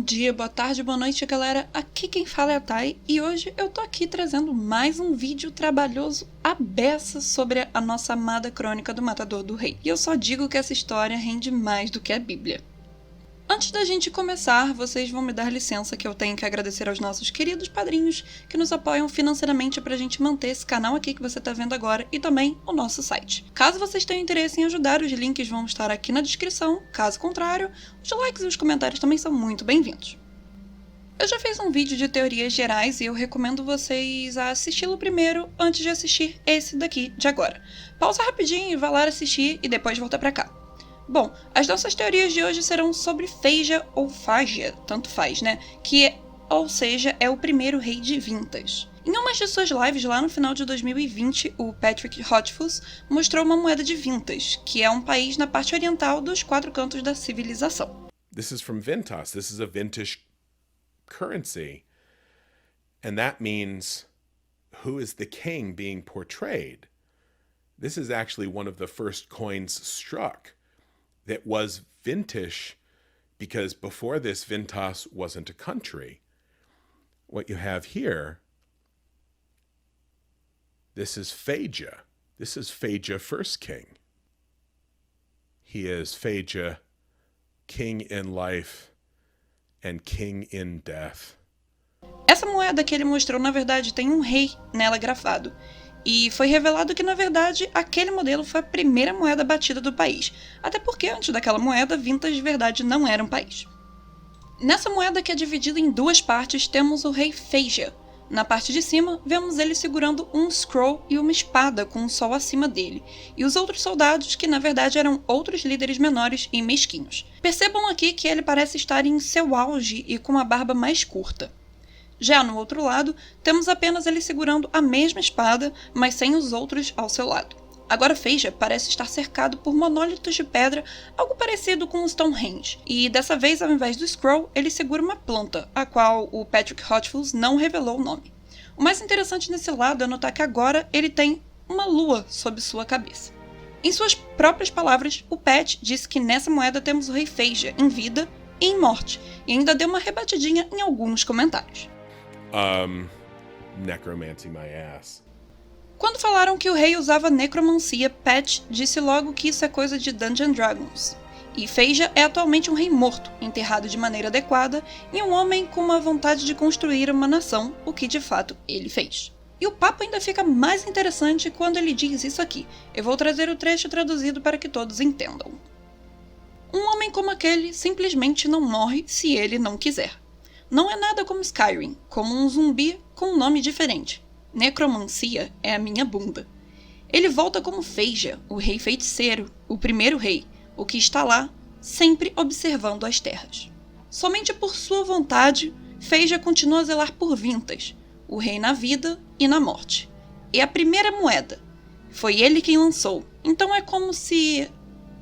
dia, boa tarde, boa noite, galera. Aqui quem fala é a Thay e hoje eu tô aqui trazendo mais um vídeo trabalhoso à beça sobre a nossa amada crônica do Matador do Rei. E eu só digo que essa história rende mais do que a Bíblia. Antes da gente começar, vocês vão me dar licença que eu tenho que agradecer aos nossos queridos padrinhos que nos apoiam financeiramente pra gente manter esse canal aqui que você tá vendo agora e também o nosso site. Caso vocês tenham interesse em ajudar, os links vão estar aqui na descrição, caso contrário, os likes e os comentários também são muito bem-vindos. Eu já fiz um vídeo de teorias gerais e eu recomendo vocês a assisti-lo primeiro antes de assistir esse daqui de agora. Pausa rapidinho e vá lá assistir e depois volta pra cá. Bom, as nossas teorias de hoje serão sobre Feija ou Fágia, tanto faz, né? Ou seja, é o primeiro rei de Vintas. Em uma de suas lives lá no final de 2020, o Patrick Rothfuss mostrou uma moeda de Vintas, que é um país na parte oriental dos quatro cantos da civilização. This is from Vintas. This is a vintage currency. And that means who is the king being portrayed? This is actually one of the first coins struck that was vintage, because before this, Vintas wasn't a country. What you have here, this is Feija. This is Feija, first king. He is Feija, king in life and king in death. Essa moeda que ele mostrou, na verdade, tem um rei nela grafado. E foi revelado que, na verdade, aquele modelo foi a primeira moeda batida do país. Até porque, antes daquela moeda, Vintas de verdade não era um país. Nessa moeda, que é dividida em duas partes, temos o rei Feija. Na parte de cima, vemos ele segurando um scroll e uma espada com um sol acima dele. E os outros soldados, que na verdade eram outros líderes menores e mesquinhos. Percebam aqui que ele parece estar em seu auge e com a barba mais curta. Já no outro lado, temos apenas ele segurando a mesma espada, mas sem os outros ao seu lado. Agora Feija parece estar cercado por monólitos de pedra, algo parecido com o Stonehenge. E dessa vez, ao invés do scroll, ele segura uma planta, a qual o Patrick Rothfuss não revelou o nome. O mais interessante nesse lado é notar que agora ele tem uma lua sob sua cabeça. Em suas próprias palavras, o Pat disse que nessa moeda temos o rei Feija em vida e em morte, e ainda deu uma rebatidinha em alguns comentários. Necromancy my ass. Quando falaram que o rei usava necromancia, Pat disse logo que isso é coisa de Dungeons & Dragons. E Feija é atualmente um rei morto, enterrado de maneira adequada, e um homem com uma vontade de construir uma nação, o que de fato ele fez. E o papo ainda fica mais interessante quando ele diz isso aqui. Eu vou trazer o trecho traduzido para que todos entendam. Um homem como aquele simplesmente não morre se ele não quiser. Não é nada como Skyrim, como um zumbi com um nome diferente. Necromancia é a minha bunda. Ele volta como Feija, o rei feiticeiro, o primeiro rei, o que está lá, sempre observando as terras. Somente por sua vontade, Feija continua a zelar por Vintas, o rei na vida e na morte. E a primeira moeda. Foi ele quem lançou, então é como se...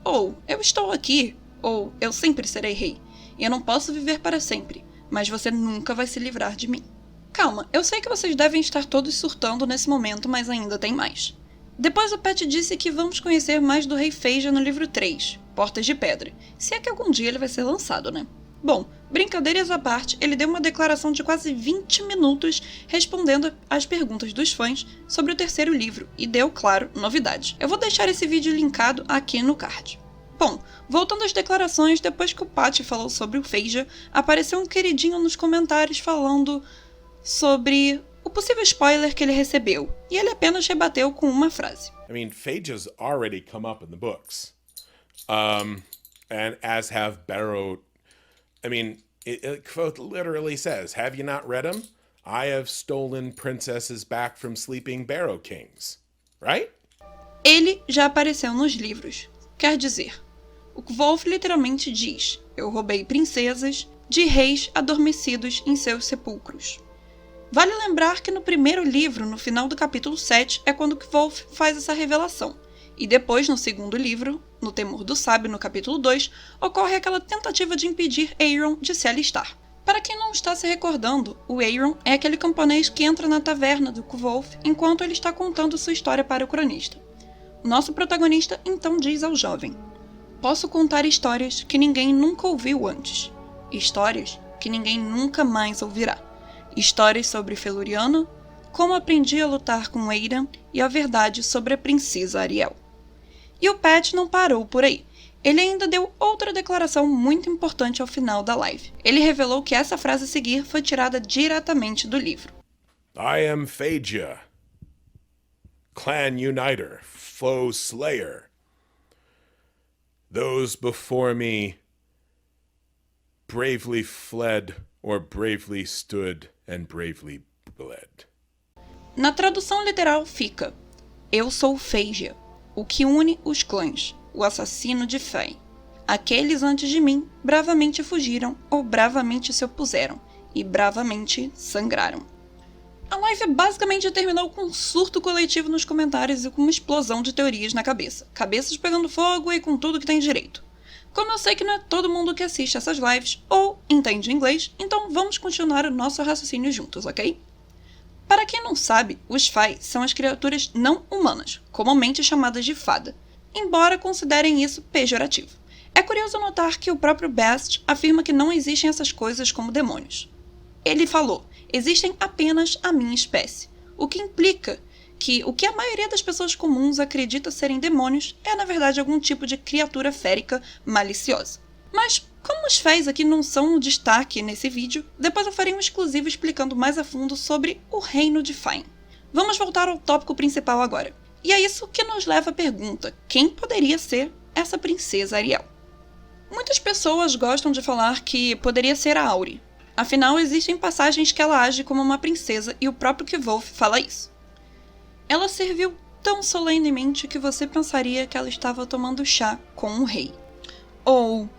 Ou, eu estou aqui, ou eu sempre serei rei, e eu não posso viver para sempre. Mas você nunca vai se livrar de mim. Calma, eu sei que vocês devem estar todos surtando nesse momento, mas ainda tem mais. Depois o Pat disse que vamos conhecer mais do rei Feija no livro 3, Portas de Pedra, se é que algum dia ele vai ser lançado, né? Bom, brincadeiras à parte, ele deu uma declaração de quase 20 minutos respondendo às perguntas dos fãs sobre o terceiro livro, e deu, claro, novidades. Eu vou deixar esse vídeo linkado aqui no card. Bom, voltando às declarações, depois que o Pat falou sobre o Feija, apareceu um queridinho nos comentários falando sobre o possível spoiler que ele recebeu, e ele apenas rebateu com uma frase. I mean, Phaedra's already come up in the books. And as have Barrow... I mean, it quote literally says, have you not read them? I have stolen princesses back from sleeping Barrow kings. Right? Ele já apareceu nos livros. Quer dizer, o Kvolf literalmente diz, eu roubei princesas de reis adormecidos em seus sepulcros. Vale lembrar que no primeiro livro, no final do capítulo 7, é quando Kvolf faz essa revelação. E depois, no segundo livro, no Temor do Sábio, no capítulo 2, ocorre aquela tentativa de impedir Aeron de se alistar. Para quem não está se recordando, o Aeron é aquele camponês que entra na taverna do Kvolf enquanto ele está contando sua história para o cronista. Nosso protagonista então diz ao jovem: posso contar histórias que ninguém nunca ouviu antes. Histórias que ninguém nunca mais ouvirá. Histórias sobre Feluriana, como aprendi a lutar com Aidan e a verdade sobre a princesa Ariel. E o Pat não parou por aí. Ele ainda deu outra declaração muito importante ao final da live. Ele revelou que essa frase a seguir foi tirada diretamente do livro. I am Phaegia, clan uniter, foe slayer. Those before me bravely fled or bravely stood and bravely bled. Na tradução literal fica: Eu sou Phaegia, o que une os clãs, o assassino de Fey. Aqueles antes de mim bravamente fugiram ou bravamente se opuseram e bravamente sangraram. A live basicamente terminou com um surto coletivo nos comentários e com uma explosão de teorias na cabeça. Cabeças pegando fogo e com tudo que tem direito. Como eu sei que não é todo mundo que assiste essas lives ou entende inglês, então vamos continuar o nosso raciocínio juntos, ok? Para quem não sabe, os Fae são as criaturas não humanas, comumente chamadas de fada, embora considerem isso pejorativo. É curioso notar que o próprio Bast afirma que não existem essas coisas como demônios. Ele falou: existem apenas a minha espécie, o que implica que o que a maioria das pessoas comuns acredita serem demônios é na verdade algum tipo de criatura férica maliciosa. Mas como os Faes aqui não são um destaque nesse vídeo, depois eu farei um exclusivo explicando mais a fundo sobre o reino de Faen. Vamos voltar ao tópico principal agora. E é isso que nos leva à pergunta: quem poderia ser essa princesa Ariel? Muitas pessoas gostam de falar que poderia ser a Auri. Afinal, existem passagens que ela age como uma princesa e o próprio Kvolf fala isso. Ela serviu tão solenemente que você pensaria que ela estava tomando chá com um rei. Ou,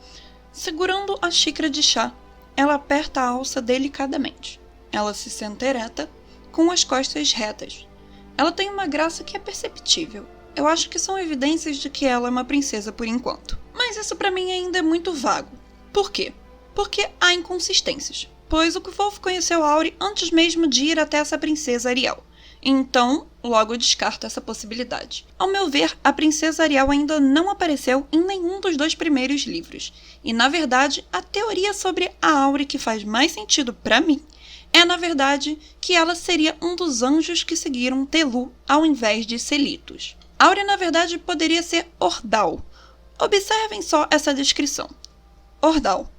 segurando a xícara de chá, ela aperta a alça delicadamente. Ela se senta ereta, com as costas retas. Ela tem uma graça que é perceptível. Eu acho que são evidências de que ela é uma princesa por enquanto. Mas isso pra mim ainda é muito vago. Por quê? Porque há inconsistências. Pois o Kvolf conheceu a Auri antes mesmo de ir até essa princesa Ariel. Então, logo descarta essa possibilidade. Ao meu ver, a princesa Ariel ainda não apareceu em nenhum dos 2 primeiros livros. E, na verdade, a teoria sobre a Auri que faz mais sentido pra mim é, na verdade, que ela seria um dos anjos que seguiram Telu ao invés de Selitos. Auri, na verdade, poderia ser Ordal. Observem só essa descrição. Ordal,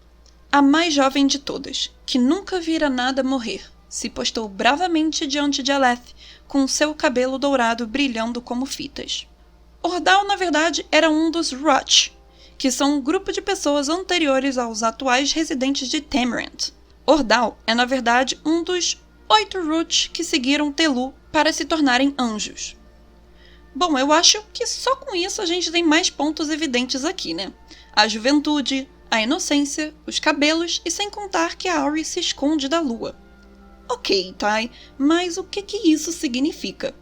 a mais jovem de todas, que nunca vira nada morrer, se postou bravamente diante de Aleth, com seu cabelo dourado brilhando como fitas. Ordal, na verdade, era um dos Rutch, que são um grupo de pessoas anteriores aos atuais residentes de Temerant. Ordal é, na verdade, um dos 8 Rutch que seguiram Telu para se tornarem anjos. Bom, eu acho que só com isso a gente tem mais pontos evidentes aqui, né? A juventude, a inocência, os cabelos e sem contar que a Auri se esconde da lua. Ok, Tai, mas o que isso significa?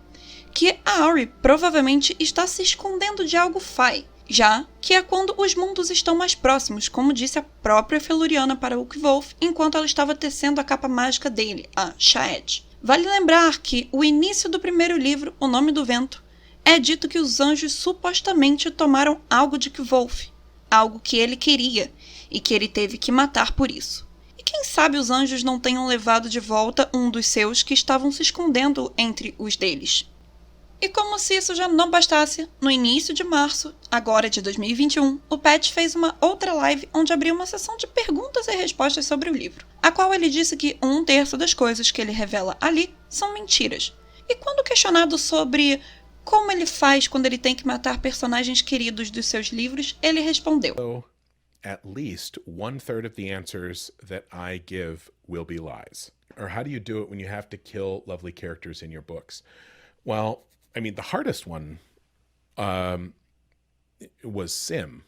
Que a Auri provavelmente está se escondendo de algo Fae, já que é quando os mundos estão mais próximos, como disse a própria Feluriana para o Kvolf enquanto ela estava tecendo a capa mágica dele, a Shaed. Vale lembrar que o início do primeiro livro, O Nome do Vento, é dito que os anjos supostamente tomaram algo de Kvolf, algo que ele queria, e que ele teve que matar por isso. E quem sabe os anjos não tenham levado de volta um dos seus que estavam se escondendo entre os deles. E como se isso já não bastasse, no início de março, agora de 2021, o Pat fez uma outra live onde abriu uma sessão de perguntas e respostas sobre o livro, a qual ele disse que 1/3 das coisas que ele revela ali são mentiras. E quando questionado sobre como ele faz quando ele tem que matar personagens queridos dos seus livros, ele respondeu: So, at least 1/3 of the answers that I give will be lies. Or how do you do it when you have to kill lovely characters in your books? Well, I mean, the hardest one was Sim.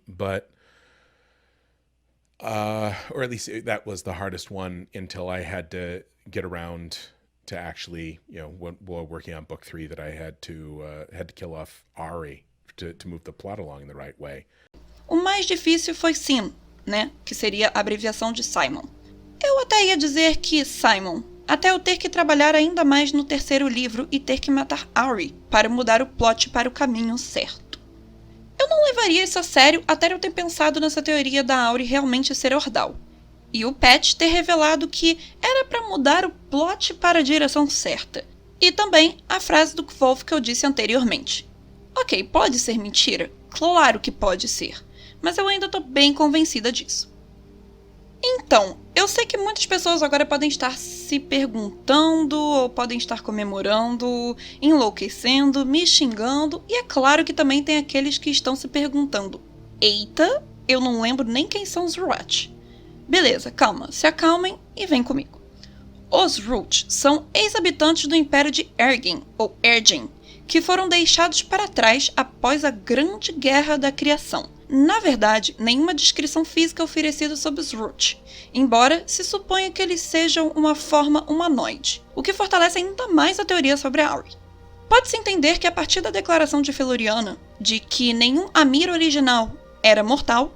But or at least that was the hardest one until I had to get around to actually, while working on book 3, that I had to kill off Ari to move the plot along in the right way. O mais difícil foi Sim, né? Que seria a abreviação de Simon. Eu até ia dizer que Simon, até eu ter que trabalhar ainda mais no 3º livro e ter que matar Ari para mudar o plot para o caminho certo. Eu não levaria isso a sério até eu ter pensado nessa teoria da Auri realmente ser Ordal. e o Patch ter revelado que era para mudar o plot para a direção certa. E também a frase do Kvolf que eu disse anteriormente. Ok, pode ser mentira? Claro que pode ser, mas eu ainda tô bem convencida disso. Então, eu sei que muitas pessoas agora podem estar se perguntando, ou podem estar comemorando, enlouquecendo, me xingando, e é claro que também tem aqueles que estão se perguntando: eita, eu não lembro nem quem são os Root. Beleza, calma, se acalmem e vem comigo. Os Root são ex-habitantes do Império de Ergin, ou Ergin, que foram deixados para trás após a Grande Guerra da Criação. Na verdade, nenhuma descrição física é oferecida sobre os Root, embora se suponha que eles sejam uma forma humanoide, o que fortalece ainda mais a teoria sobre a Auri. Pode-se entender que a partir da declaração de Feluriana, de que nenhum Amir original era mortal,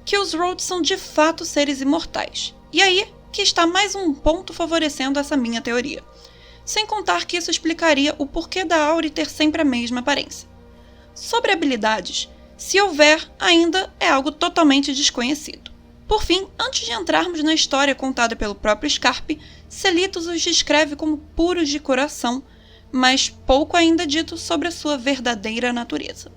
que os Root são de fato seres imortais. E aí que está mais um ponto favorecendo essa minha teoria. Sem contar que isso explicaria o porquê da Auri ter sempre a mesma aparência. Sobre habilidades, se houver, ainda é algo totalmente desconhecido. Por fim, antes de entrarmos na história contada pelo próprio Scarpe, Selitos os descreve como puros de coração, mas pouco ainda dito sobre a sua verdadeira natureza.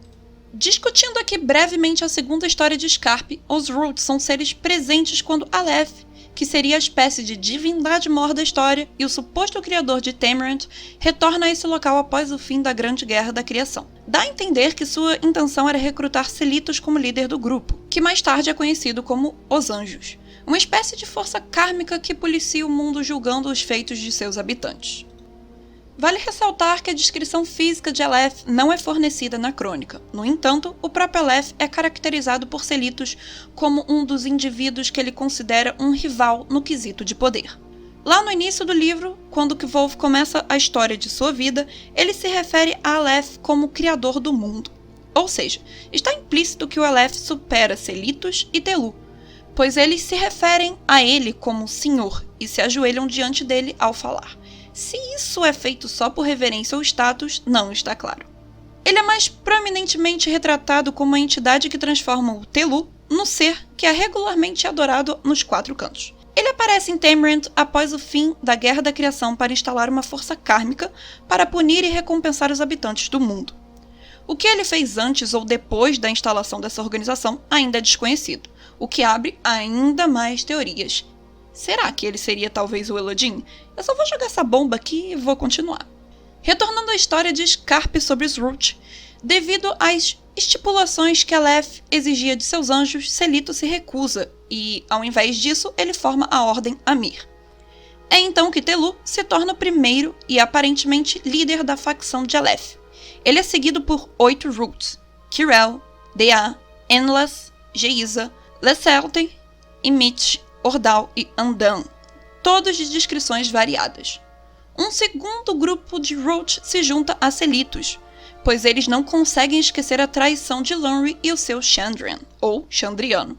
Discutindo aqui brevemente a segunda história de Scarpe, os Root são seres presentes quando Aleph, que seria a espécie de divindade mor da história e o suposto criador de Temerant, retorna a esse local após o fim da Grande Guerra da Criação. Dá a entender que sua intenção era recrutar Selitos como líder do grupo, que mais tarde é conhecido como Os Anjos, uma espécie de força kármica que policia o mundo julgando os feitos de seus habitantes. Vale ressaltar que a descrição física de Aleph não é fornecida na crônica. No entanto, o próprio Aleph é caracterizado por Selitos como um dos indivíduos que ele considera um rival no quesito de poder. Lá no início do livro, quando Kvolf começa a história de sua vida, ele se refere a Aleph como criador do mundo. Ou seja, está implícito que o Aleph supera Selitos e Telu, pois eles se referem a ele como senhor e se ajoelham diante dele ao falar. Se isso é feito só por reverência ou status, não está claro. Ele é mais prominentemente retratado como a entidade que transforma o Telu no ser que é regularmente adorado nos quatro cantos. Ele aparece em Temerant após o fim da Guerra da Criação para instalar uma força kármica para punir e recompensar os habitantes do mundo. O que ele fez antes ou depois da instalação dessa organização ainda é desconhecido, o que abre ainda mais teorias. Será que ele seria talvez o Elodin? Eu só vou jogar essa bomba aqui e vou continuar. Retornando à história de Scarpe sobre os Root, devido às estipulações que Aleph exigia de seus anjos, Selito se recusa e, ao invés disso, ele forma a Ordem Amir. É então que Telu se torna o primeiro e aparentemente líder da facção de Aleph. Ele é seguido por 8 Roots: Kirel, Dea, Enlas, Geiza, Leselte, Imit, Ordal e Andan, todos de descrições variadas. Um segundo grupo de Root se junta a Selitos, pois eles não conseguem esquecer a traição de Lunry e o seu Chandrian, ou Chandriano.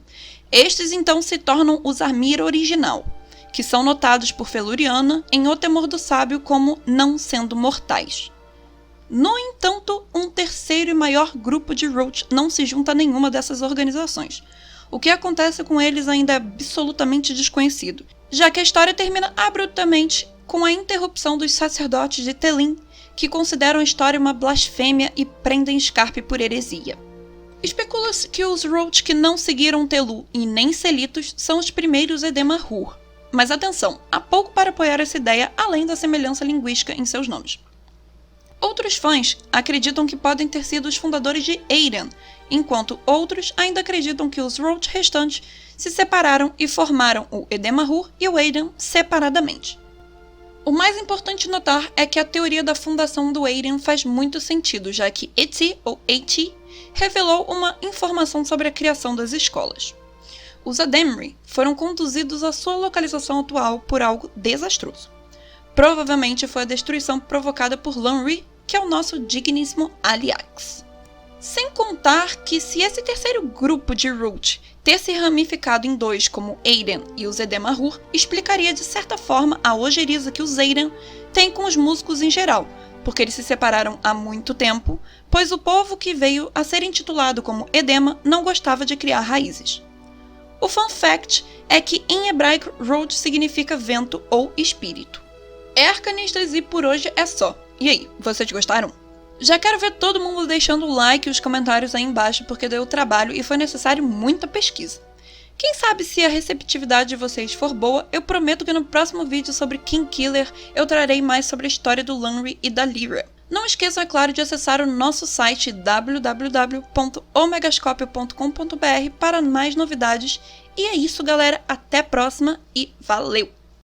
Estes então se tornam os Amir original, que são notados por Feluriana em O Temor do Sábio como não sendo mortais. No entanto, um terceiro e maior grupo de Root não se junta a nenhuma dessas organizações. O que acontece com eles ainda é absolutamente desconhecido, já que a história termina abruptamente com a interrupção dos sacerdotes de Telin, que consideram a história uma blasfêmia e prendem Scarpe por heresia. Especula-se que os Root que não seguiram Telu e nem Selitos são os primeiros Edema-Hur. Mas atenção, há pouco para apoiar essa ideia além da semelhança linguística em seus nomes. Outros fãs acreditam que podem ter sido os fundadores de Aiden, enquanto outros ainda acreditam que os Root restantes se separaram e formaram o Edema-Hur e o Aiden separadamente. O mais importante notar é que a teoria da fundação do Aiden faz muito sentido, já que Eti, ou Eti, revelou uma informação sobre a criação das escolas. Os Ademri foram conduzidos à sua localização atual por algo desastroso. Provavelmente foi a destruição provocada por Lunry, que é o nosso digníssimo Aliax. Sem contar que se esse terceiro grupo de Root ter se ramificado em dois como Aiden e os Edema-Hur, explicaria de certa forma a ojeriza que os Aiden têm com os músicos em geral, porque eles se separaram há muito tempo, pois o povo que veio a ser intitulado como Edema não gostava de criar raízes. O fun fact é que em hebraico Road significa vento ou espírito. Arcanistas, e por hoje é só. E aí, vocês gostaram? Já quero ver todo mundo deixando o like e os comentários aí embaixo porque deu trabalho e foi necessário muita pesquisa. Quem sabe se a receptividade de vocês for boa, eu prometo que no próximo vídeo sobre Kingkiller eu trarei mais sobre a história do Lanry e da Lyra. Não esqueçam, é claro, de acessar o nosso site www.omegascopio.com.br para mais novidades. E é isso, galera. Até a próxima e valeu!